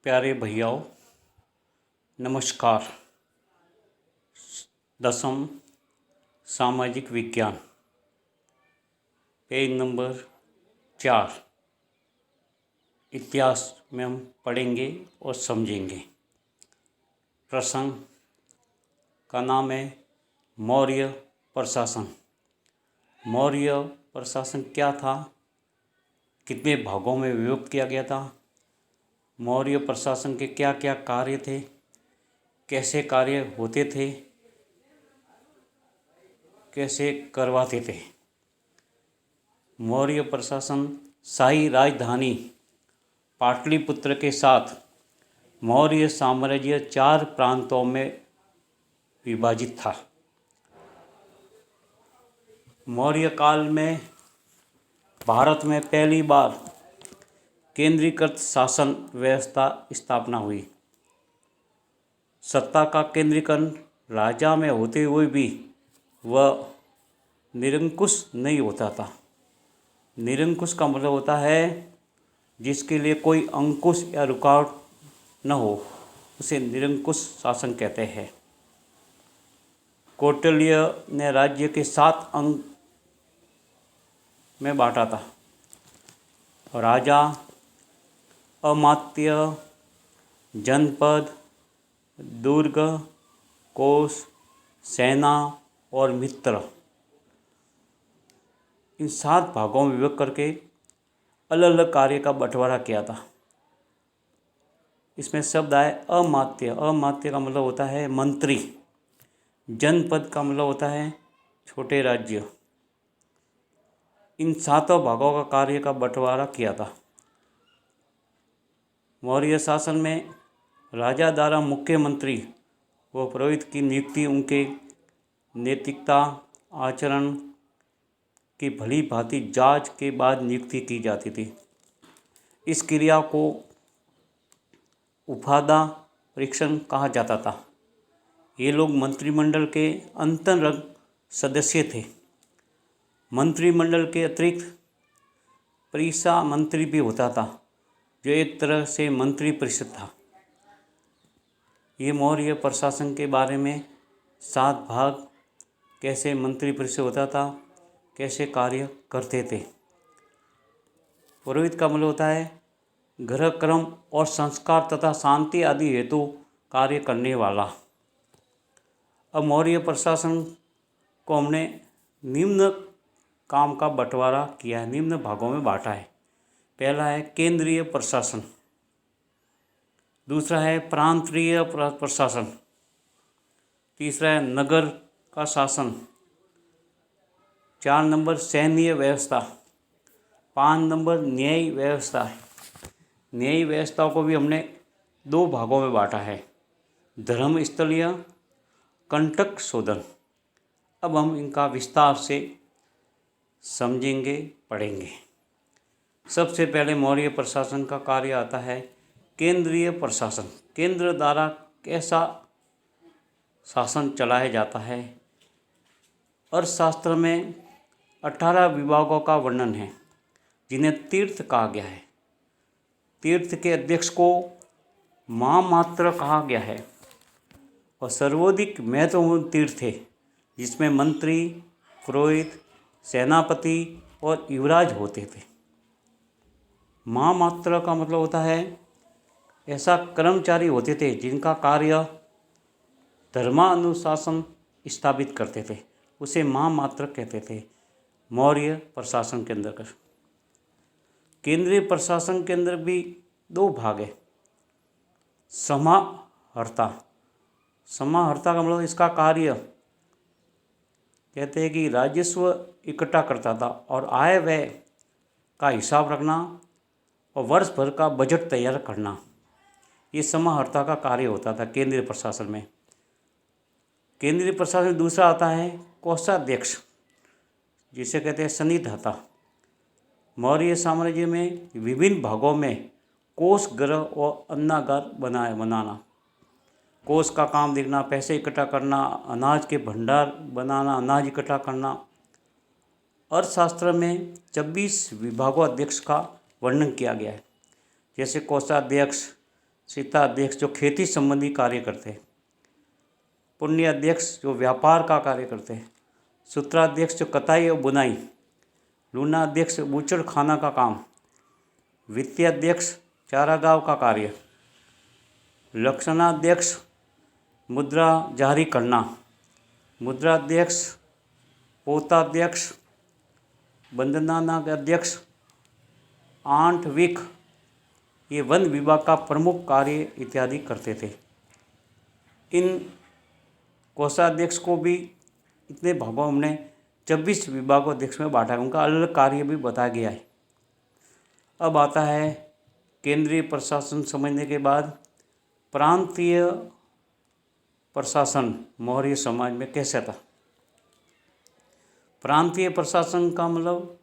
प्यारे भैयाओं, नमस्कार। दसम सामाजिक विज्ञान, पेज नंबर 4, इतिहास में हम पढ़ेंगे और समझेंगे। प्रसंग का नाम है मौर्य प्रशासन। मौर्य प्रशासन क्या था, कितने भागों में विभक्त किया गया था, मौर्य प्रशासन के क्या क्या कार्य थे, कैसे कार्य होते थे, कैसे करवाते थे। मौर्य प्रशासन शाही राजधानी पाटलिपुत्र के साथ मौर्य साम्राज्य 4 प्रांतों में विभाजित था। मौर्य काल में भारत में पहली बार केंद्रीकृत शासन व्यवस्था स्थापना हुई। सत्ता का केंद्रीकरण राजा में होते हुए भी वह निरंकुश नहीं होता था। निरंकुश का मतलब होता है जिसके लिए कोई अंकुश या रुकावट न हो, उसे निरंकुश शासन कहते हैं। कौटिल्य ने राज्य के 7 अंग में बांटा था। राजा, अमात्य, जनपद, दुर्ग, कोष, सेना और मित्र, इन 7 भागों में विभक्त करके अलग अलग कार्य का बंटवारा किया था। इसमें शब्द आए अमात्य। अमात्य का मतलब होता है मंत्री। जनपद का मतलब होता है छोटे राज्य। इन 7 भागों का कार्य का बंटवारा किया था। मौर्य शासन में राजा द्वारा मुख्यमंत्री व पुरोहित की नियुक्ति उनके नैतिकता, आचरण की भली भांति जांच के बाद नियुक्ति की जाती थी। इस क्रिया को उपाधा परीक्षण कहा जाता था। ये लोग मंत्रिमंडल के अंतरंग सदस्य थे। मंत्रिमंडल के अतिरिक्त परिषा मंत्री भी होता था, जो एक तरह से मंत्री परिषद था। ये मौर्य प्रशासन के बारे में 7 भाग, कैसे मंत्री परिषद होता था, कैसे कार्य करते थे। पुरोहित का मतलब होता है गृह क्रम और संस्कार तथा शांति आदि हेतु कार्य करने वाला। अब मौर्य प्रशासन को हमने निम्न काम का बंटवारा किया है, निम्न भागों में बांटा है। पहला है केंद्रीय प्रशासन, दूसरा है प्रांतीय प्रशासन, तीसरा है नगर का शासन, 4 नंबर सैन्य व्यवस्था, 5 नंबर न्याय व्यवस्था। न्याय व्यवस्था को भी हमने 2 भागों में बांटा है, धर्मस्थलीय, कंटक शोधन। अब हम इनका विस्तार से समझेंगे, पढ़ेंगे। सबसे पहले मौर्य प्रशासन का कार्य आता है केंद्रीय प्रशासन। केंद्र द्वारा कैसा शासन चलाया जाता है। अर्थशास्त्र में 18 विभागों का वर्णन है, जिन्हें तीर्थ कहा गया है। तीर्थ के अध्यक्ष को महामात्र कहा गया है और सर्वाधिक महत्वपूर्ण तीर्थ है, जिसमें मंत्री, पुरोहित, सेनापति और युवराज होते थे। महामात्र का मतलब होता है ऐसा कर्मचारी होते थे जिनका कार्य धर्मानुशासन स्थापित करते थे, उसे महामात्र कहते थे। मौर्य प्रशासन के अंदर केंद्रीय प्रशासन के अंदर भी 2 भाग है। समाहर्ता। समाहर्ता का मतलब इसका कार्य कहते हैं कि राजस्व इकट्ठा करता था और आय व्यय का हिसाब रखना और वर्ष भर का बजट तैयार करना, ये समाहर्ता का कार्य होता था केंद्रीय प्रशासन में। केंद्रीय प्रशासन में दूसरा आता है कोषाध्यक्ष, जिसे कहते हैं सन्निधाता। मौर्य साम्राज्य में विभिन्न भागों में कोष गृह और अन्नागार बनाना, कोष का काम देखना, पैसे इकट्ठा करना, अनाज के भंडार बनाना, अनाज इकट्ठा करना। अर्थशास्त्र में 26 विभागों अध्यक्ष का वर्णन किया गया है, जैसे कोषाध्यक्ष, शीताध्यक्ष जो खेती संबंधी कार्य करते हैं, पुण्याध्यक्ष जो व्यापार का कार्य करते हैं, सूत्राध्यक्ष जो कताई और बुनाई, लूनाध्यक्ष बूचड़ खाना का काम, वित्तीयाध्यक्ष चारागाह का कार्य, लक्षणाध्यक्ष मुद्रा जारी करना, मुद्राध्यक्ष पोताध्यक्ष, बंधनाध्यक्ष आंटविक, ये वन विभाग का प्रमुख कार्य इत्यादि करते थे। इन कोषाध्यक्ष को भी इतने भागों हमने 26 विभागाध्यक्ष में बांटा है, उनका अलग अलग कार्य भी बताया गया है। अब आता है केंद्रीय प्रशासन समझने के बाद प्रांतीय प्रशासन मौर्य समाज में कैसे था। प्रांतीय प्रशासन का मतलब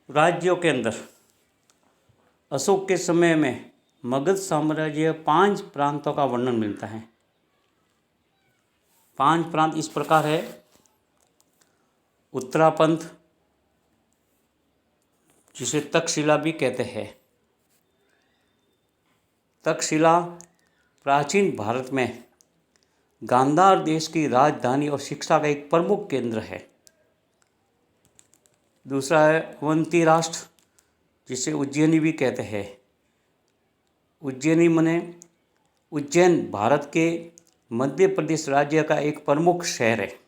राज्यों के अंदर अशोक के समय में मगध साम्राज्य 5 प्रांतों का वर्णन मिलता है। 5 प्रांत इस प्रकार है। उत्तरापंथ, जिसे तक्षशिला भी कहते हैं। तक्षशिला प्राचीन भारत में गांधार देश की राजधानी और शिक्षा का एक प्रमुख केंद्र है। दूसरा है अवंती राष्ट्र, जिसे उज्जैनी भी कहते हैं। उज्जैनी मने उज्जैन भारत के मध्य प्रदेश राज्य का एक प्रमुख शहर है।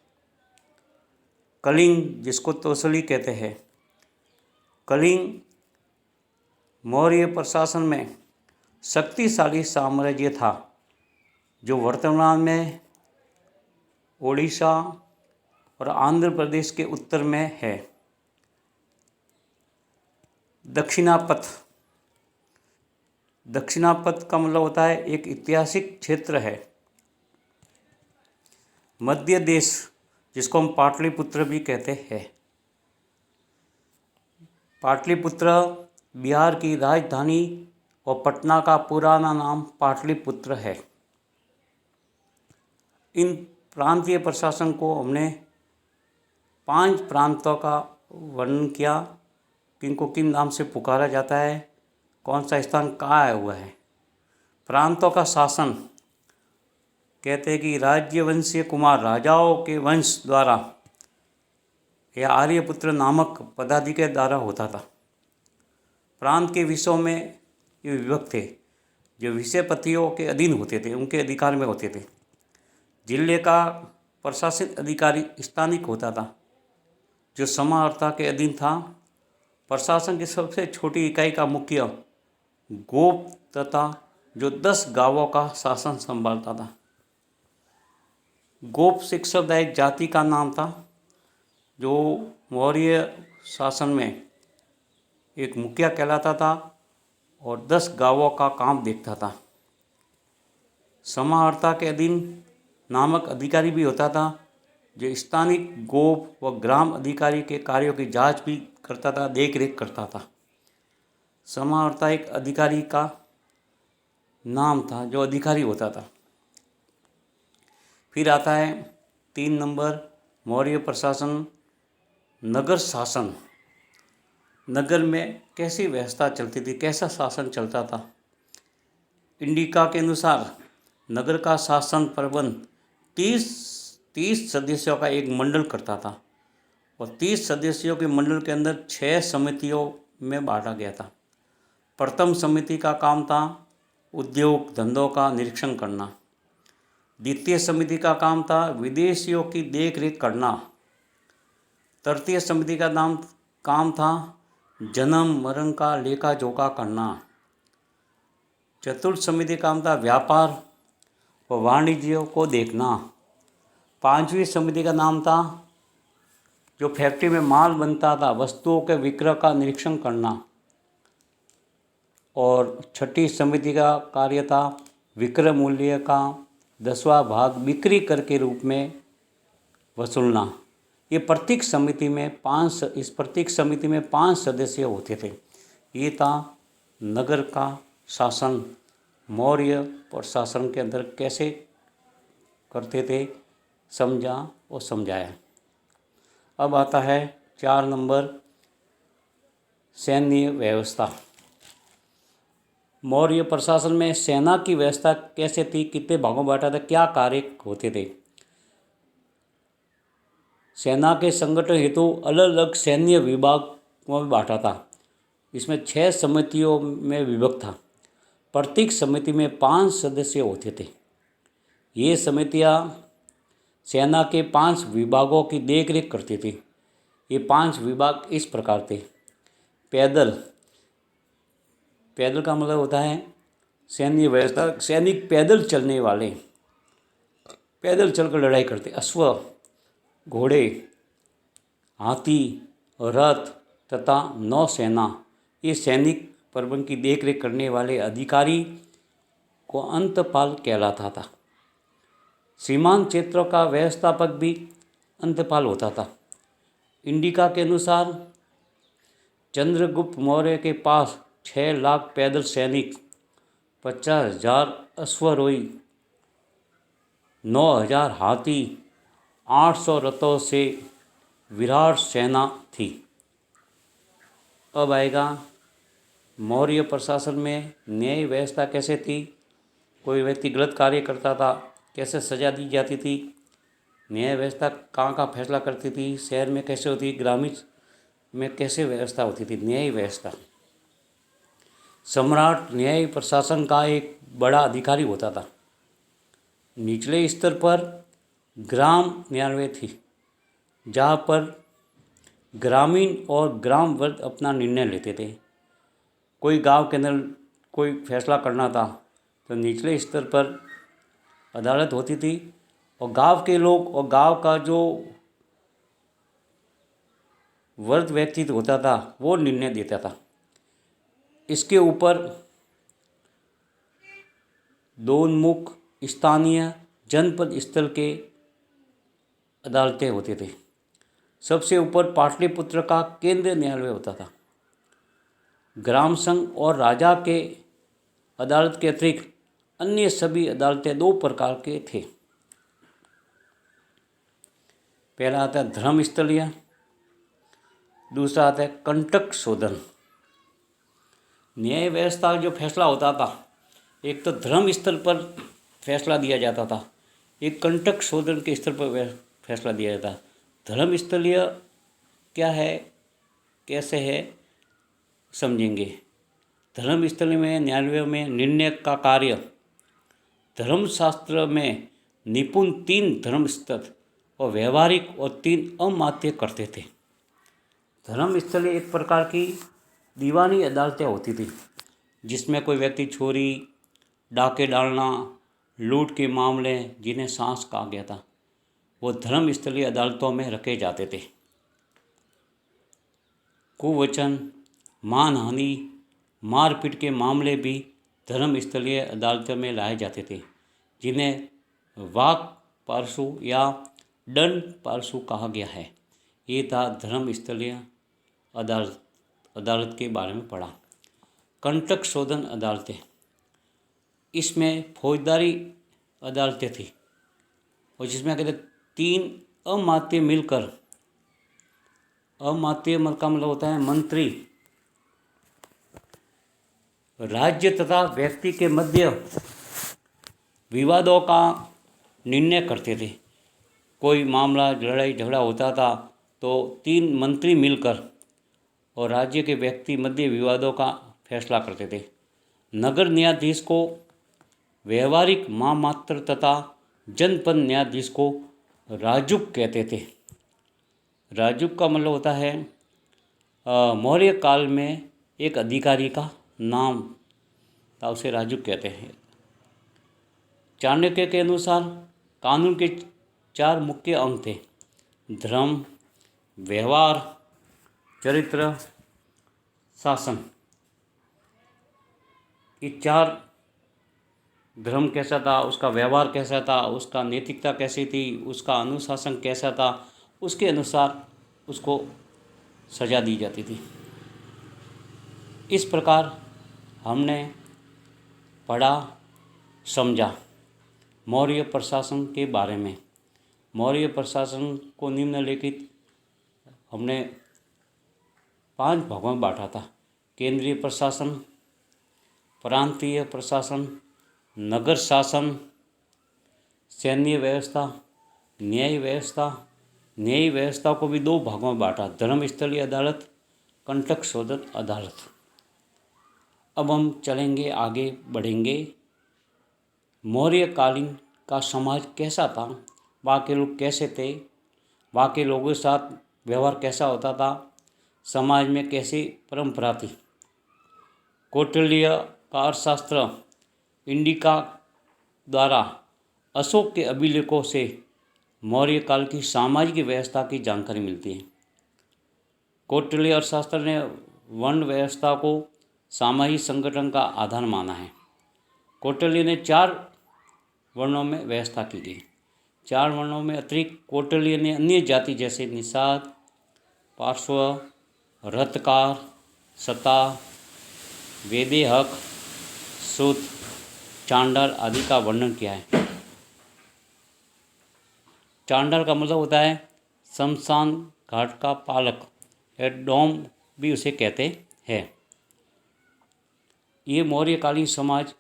कलिंग, जिसको तोसली कहते हैं। कलिंग मौर्य प्रशासन में शक्तिशाली साम्राज्य था, जो वर्तमान में ओडिशा और आंध्र प्रदेश के उत्तर में है। दक्षिणापथ, दक्षिणापथ का मतलब होता है एक ऐतिहासिक क्षेत्र है। मध्य देश, जिसको हम पाटलिपुत्र भी कहते हैं। पाटलिपुत्र बिहार की राजधानी और पटना का पुराना नाम पाटलिपुत्र है। इन प्रांतीय प्रशासन को हमने 5 प्रांतों का वर्णन किया, किनको किन नाम से पुकारा जाता है, कौन सा स्थान कहाँ आया हुआ है। प्रांतों का शासन कहते हैं कि राज्यवंशीय कुमार राजाओं के वंश द्वारा या आर्यपुत्र नामक पदाधिकारी द्वारा होता था। प्रांत के विषयों में ये विभक्त थे, जो विषयपतियों के अधीन होते थे, उनके अधिकार में होते थे। जिले का प्रशासनिक अधिकारी स्थानिक होता था, जो समाहर्ता के अधीन था। प्रशासन की सबसे छोटी इकाई का मुखिया गोप तथा जो 10 गांवों का शासन संभालता था। गोप शिक्षक एक जाति का नाम था, जो मौर्य शासन में एक मुखिया कहलाता था और 10 गांवों का काम देखता था। समाहर्ता के अधीन नामक अधिकारी भी होता था, जो स्थानिक गोप व ग्राम अधिकारी के कार्यों की जांच भी करता था, देख रेख करता था। समाहर्ता एक अधिकारी का नाम था, जो अधिकारी होता था। फिर आता है 3 नंबर मौर्य प्रशासन, नगर शासन। नगर में कैसी व्यवस्था चलती थी, कैसा शासन चलता था। इंडिका के अनुसार नगर का शासन प्रबंध 30 सदस्यों का एक मंडल करता था और 30 सदस्यों के मंडल के अंदर 6 समितियों में बांटा गया था। प्रथम समिति का काम था उद्योग धंधों का निरीक्षण करना। द्वितीय समिति का काम था विदेशियों की देख रेख करना। तृतीय समिति का काम था जन्म मरण का लेखा जोखा करना। चतुर्थ समिति का काम था व्यापार व वाणिज्य को देखना। 5वीं समिति का नाम था जो फैक्ट्री में माल बनता था, वस्तुओं के विक्रय का निरीक्षण करना। और 6ठी समिति का कार्य था विक्रय मूल्य का 10वां भाग बिक्री कर के रूप में वसूलना। ये प्रत्येक समिति में 5 सदस्य होते थे। ये था नगर का शासन मौर्य प्रशासन के अंदर कैसे करते थे, समझा और समझाया। अब आता है 4 नंबर सैन्य व्यवस्था। मौर्य प्रशासन में सेना की व्यवस्था कैसे थी, कितने भागों में बांटा था, क्या कार्य होते थे। सेना के संगठन हेतु अलग अलग सैन्य विभागों में बांटा था। इसमें 6 समितियों में विभक्त था। प्रत्येक समिति में 5 सदस्य होते थे। ये समितियाँ सेना के 5 विभागों की देखरेख करती थी। ये 5 विभाग इस प्रकार थे। पैदल, पैदल का मतलब होता है सैन्य व्यवस्था, सैनिक पैदल चलने वाले, पैदल चलकर लड़ाई करते। अश्व, घोड़े, हाथी, रथ तथा नौसेना, ये सैनिक प्रबंध की देखरेख करने वाले अधिकारी को अंतपाल कहलाता था। सीमांत क्षेत्रों का व्यवस्थापक भी अंतपाल होता था। इंडिका के अनुसार चंद्रगुप्त मौर्य के पास 6 लाख पैदल सैनिक, 50,000 अश्वारोही, 9,000 हाथी, 800 रथों से विराट सेना थी। अब आएगा मौर्य प्रशासन में न्याय व्यवस्था कैसे थी। कोई व्यक्ति गलत कार्य करता था, कैसे सज़ा दी जाती थी। न्याय व्यवस्था कहाँ का फैसला करती थी, शहर में कैसे होती, ग्रामीण में कैसे व्यवस्था होती थी। न्याय व्यवस्था, सम्राट न्याय प्रशासन का एक बड़ा अधिकारी होता था। निचले स्तर पर ग्राम न्यायालय थी, जहाँ पर ग्रामीण और ग्राम वर्ग अपना निर्णय लेते थे। कोई गांव के अंदर कोई फैसला करना था तो निचले स्तर पर अदालत होती थी, और गांव के लोग और गांव का जो वर्ग व्यक्ति होता था वो निर्णय देता था। इसके ऊपर दोन्मुख स्थानीय जनपद स्तर के अदालतें होते थे। सबसे ऊपर पाटलिपुत्र का केंद्रीय न्यायालय होता था। ग्राम संघ और राजा के अदालत के अतिरिक्त अन्य सभी अदालतें 2 प्रकार के थे। पहला आता है धर्म स्थलीय, दूसरा आता है कंटक शोधन। न्याय व्यवस्था जो फैसला होता था, एक तो धर्म स्तर पर फैसला दिया जाता था, एक कंटक शोधन के स्तर पर फैसला दिया जाता। धर्म स्थलीय क्या है, कैसे है, समझेंगे। धर्म स्थलीय में न्यायालयों में निर्णय का कार्य धर्मशास्त्र में निपुण 3 धर्मस्थ और व्यवहारिक और 3 अमात्य करते थे। धर्मस्थलीय एक प्रकार की दीवानी अदालतें होती थी, जिसमें कोई व्यक्ति चोरी, डाके डालना, लूट के मामले जिन्हें सांस कहा गया था, वो धर्मस्थलीय अदालतों में रखे जाते थे। कुवचन, मानहानि, मारपीट के मामले भी धर्मस्थलीय अदालतों में लाए जाते थे, जिन्हें वाक पार्शु या दंड पार्शु कहा गया है। ये था धर्मस्थलीय अदालत के बारे में पढ़ा। कंटक शोधन अदालतें, इसमें फौजदारी अदालतें थी, और जिसमें कहते 3 अमात्य मिलकर, अमात्य का मतलब होता है मंत्री, राज्य तथा व्यक्ति के मध्य विवादों का निर्णय करते थे। कोई मामला, लड़ाई झगड़ा होता था तो 3 मंत्री मिलकर और राज्य के व्यक्ति मध्य विवादों का फैसला करते थे। नगर न्यायाधीश को व्यवहारिक महामात्र तथा जनपद न्यायाधीश को राजुक कहते थे। राजुक का मतलब होता है मौर्य काल में एक अधिकारी का नाम था, उसे राजुक कहते हैं। चाणक्य के अनुसार कानून के 4 मुख्य अंग थे: धर्म, व्यवहार, चरित्र, शासन। ये 4, धर्म कैसा था, उसका व्यवहार कैसा था, उसका नैतिकता कैसी थी, उसका अनुशासन कैसा था, उसके अनुसार उसको सजा दी जाती थी। इस प्रकार हमने पढ़ा, समझा मौर्य प्रशासन के बारे में। मौर्य प्रशासन को निम्नलिखित हमने 5 भागों में बांटा था: केंद्रीय प्रशासन, प्रांतीय प्रशासन, नगर शासन, सैन्य व्यवस्था, न्याय व्यवस्था। न्याय व्यवस्था को भी दो भागों में बांटा, धर्मस्थलीय अदालत, कंटक शोधन अदालत। अब हम चलेंगे, आगे बढ़ेंगे। मौर्यकालीन का समाज कैसा था, वहाँ के लोग कैसे थे, वहाँ के लोगों के साथ व्यवहार कैसा होता था, समाज में कैसी परंपरा थी। कौटिल्य का अर्थशास्त्र इंडिका द्वारा अशोक के अभिलेखों से मौर्य काल की सामाजिक व्यवस्था की जानकारी मिलती है। कौटिल्य अर्थशास्त्र ने वर्ण व्यवस्था को सामाजिक संगठन का आधार माना है। कौटिल्य ने 4 वर्णों में व्यवस्था की गई। 4 वर्णों में अतिरिक्त कौटिल्य ने अन्य जाति जैसे निषाद, पार्श्व, रथकार, सता, वेदेहक, सूत, चांडाल आदि का वर्णन किया है। चांडाल का मतलब होता है शमशान घाट का पालक, डोम भी उसे कहते हैं। ये मौर्यकालीन समाज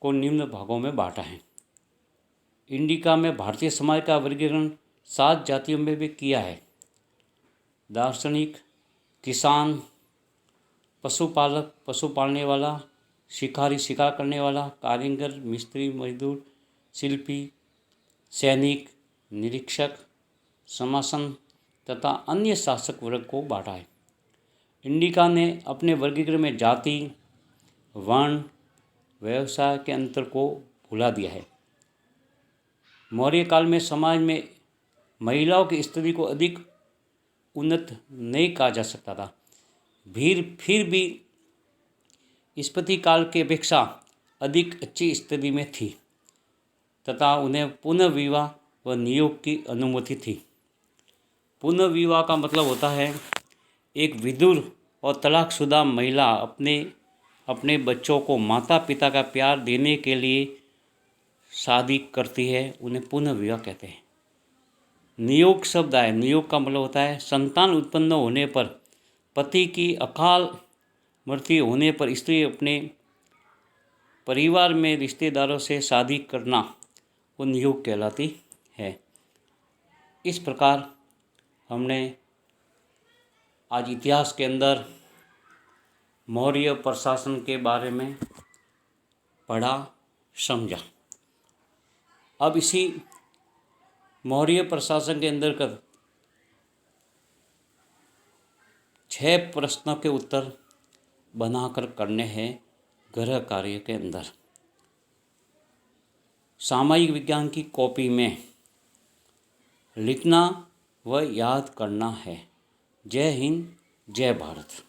को निम्न भागों में बांटा है। इंडिका में भारतीय समाज का वर्गीकरण 7 जातियों में भी किया है। दार्शनिक, किसान, पशुपालक, पशु पालने वाला, शिकारी, शिकार करने वाला, कारीगर, मिस्त्री, मजदूर, शिल्पी, सैनिक, निरीक्षक, समासन तथा अन्य शासक वर्ग को बांटा है। इंडिका ने अपने वर्गीकरण में जाति, वर्ण, व्यवसाय के अंतर को भुला दिया है। मौर्य काल में समाज में महिलाओं की स्थिति को अधिक उन्नत नहीं कहा जा सकता था। फिर भी स्फूर्ति काल की अपेक्षा अधिक अच्छी स्थिति में थी तथा उन्हें पुनः विवाह व नियोग की अनुमति थी। पुनः विवाह का मतलब होता है एक विधुर और तलाकशुदा महिला अपने बच्चों को माता पिता का प्यार देने के लिए शादी करती है, उन्हें पुनः विवाह कहते हैं। नियोग शब्द आए, नियोग का मतलब होता है संतान उत्पन्न होने पर पति की अकाल मृत्यु होने पर स्त्री अपने परिवार में रिश्तेदारों से शादी करना वो नियोग कहलाती है। इस प्रकार हमने आज इतिहास के अंदर मौर्य प्रशासन के बारे में पढ़ा, समझा। अब इसी मौर्य प्रशासन के अंतर्गत 6 प्रश्नों के उत्तर बनाकर करने हैं गृह कार्य के अंदर। सामाजिक विज्ञान की कॉपी में लिखना व याद करना है। जय हिंद, जय भारत।